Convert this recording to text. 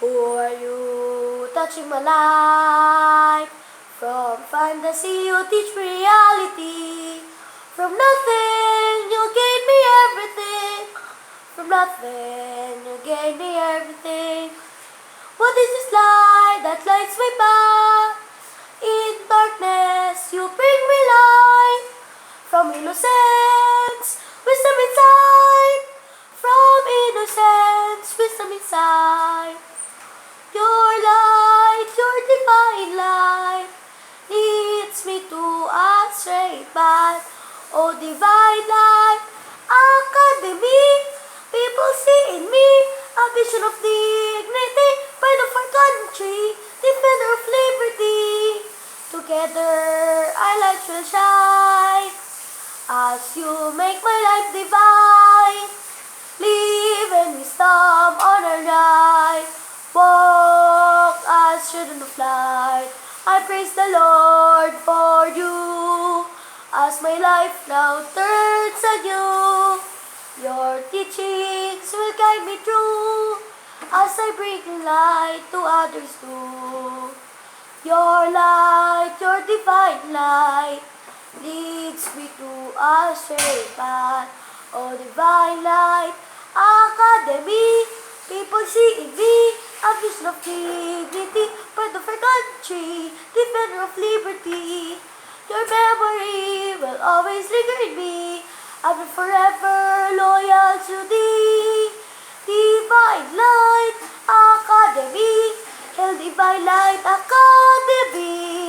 Who are you touching my life? From fantasy you teach me reality. From nothing you gave me everything. From nothing you gave me everything. What is this light that lights my path? In darkness you bring me light. From innocence, wisdom inside. From innocence, wisdom inside. Your light, your divine light, leads me to a straight path. Oh, divine light, academy, people see in me a vision of dignity, pride of our country, defender of liberty. Together, our light will shine as you make my life divine. Live in wisdom, honor, light. Walk as children of light. I praise the Lord for you, as my life now turns anew. Your teachings will guide me through, as I bring light to others too. Your light, your divine light, leads me to a straight path. Oh, divine light, academy, people see in me a vision of dignity, pride of our country, defender of liberty. Your memory will always linger in me. I will forever loyal to thee. Divine Light Academy, Hail Divine Light Academy.